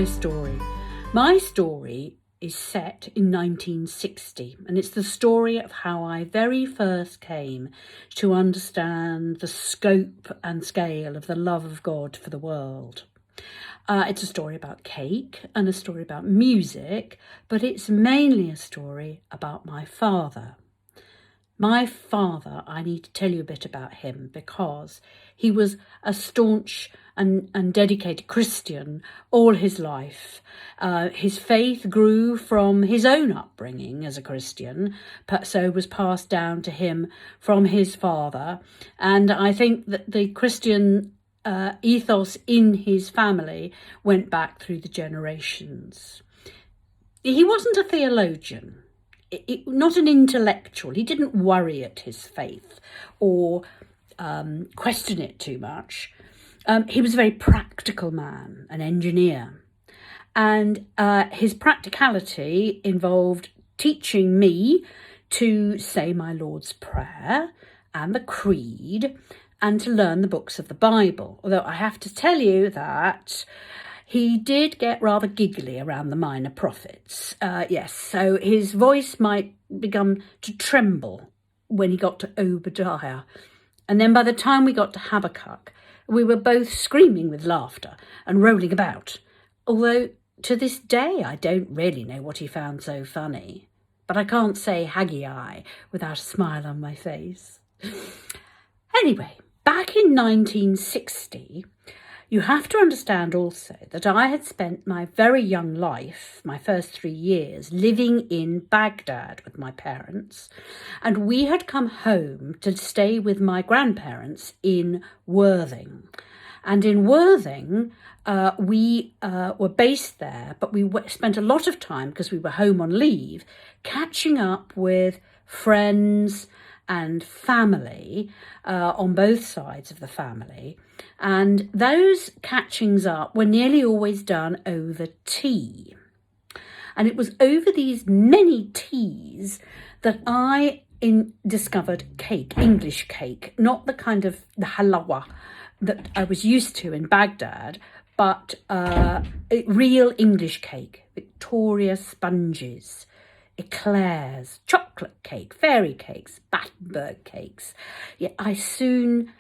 story. My story is set in 1960, and it's the story of how I very first came to understand the scope and scale of the love of God for the world. It's a story about cake and a story about music, but it's mainly a story about my father. My father, I need to tell you a bit about him because he was a staunch and dedicated Christian all his life. His faith grew from his own upbringing as a Christian, so was passed down to him from his father. And I think that the Christian ethos in his family went back through the generations. He wasn't a theologian. Not an intellectual. He didn't worry at his faith or question it too much. He was a very practical man, an engineer. And his practicality involved teaching me to say my Lord's Prayer and the Creed and to learn the books of the Bible. Although I have to tell you that he did get rather giggly around the minor prophets. Yes, so his voice might begin to tremble when he got to Obadiah. And then by the time we got to Habakkuk, we were both screaming with laughter and rolling about. Although to this day, I don't really know what he found so funny. But I can't say Haggai without a smile on my face. Anyway, back in 1960, you have to understand also that I had spent my very young life, my first 3 years, living in Baghdad with my parents, and we had come home to stay with my grandparents in Worthing. And in Worthing, we were based there, but we spent a lot of time, because we were home on leave, catching up with friends and family on both sides of the family. And those catchings up were nearly always done over tea. And it was over these many teas that I discovered cake, English cake, not the kind of the halawa that I was used to in Baghdad, but real English cake, Victoria sponges, eclairs, chocolate cake, fairy cakes, Battenberg cakes. Yeah, I soon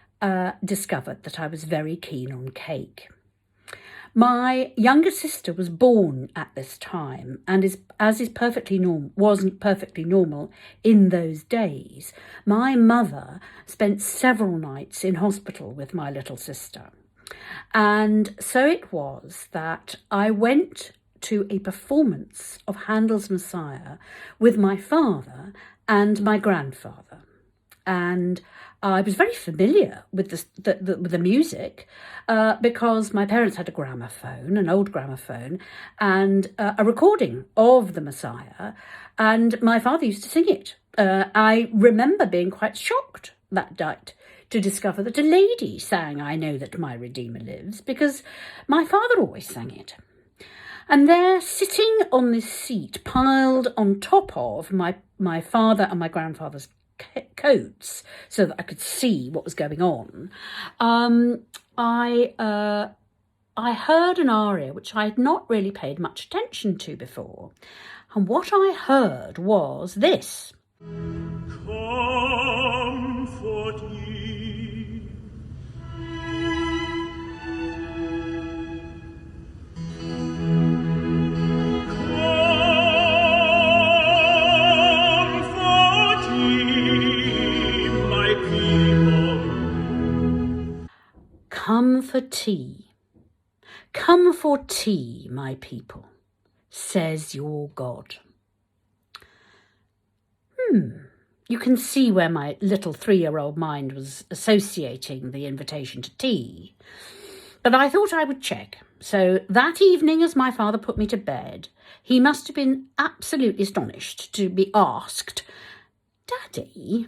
discovered that I was very keen on cake. My younger sister was born at this time and wasn't perfectly normal in those days. My mother spent several nights in hospital with my little sister. And so it was that I went to a performance of Handel's Messiah with my father and my grandfather. And I was very familiar with the music because my parents had a gramophone, an old gramophone, and a recording of the Messiah, and my father used to sing it. I remember being quite shocked that night to discover that a lady sang "I Know That My Redeemer Lives," because my father always sang it. And there, sitting on this seat, piled on top of my father and my grandfather's coats, so that I could see what was going on, I heard an aria which I had not really paid much attention to before. And what I heard was this. Comfort ye. Come for tea. Come for tea, my people, says your God. You can see where my little 3-year-old mind was associating the invitation to tea. But I thought I would check. So that evening, as my father put me to bed, he must have been absolutely astonished to be asked, "Daddy,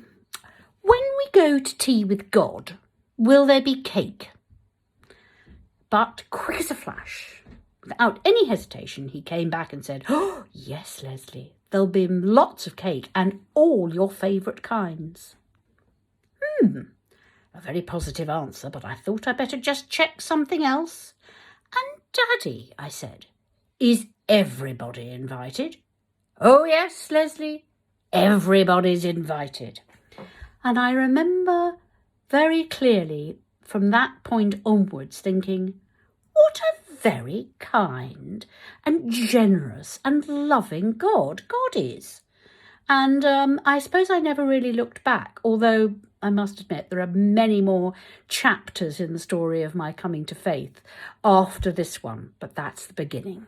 when we go to tea with God, will there be cake?" But quick as a flash, without any hesitation, he came back and said, "Oh, yes, Leslie, there'll be lots of cake and all your favourite kinds." A very positive answer, but I thought I'd better just check something else. "And Daddy," I said, Is everybody invited? Oh yes, Leslie, everybody's invited. And I remember very clearly from that point onwards thinking, what a very kind and generous and loving God is. And I suppose I never really looked back, although I must admit there are many more chapters in the story of my coming to faith after this one, but that's the beginning.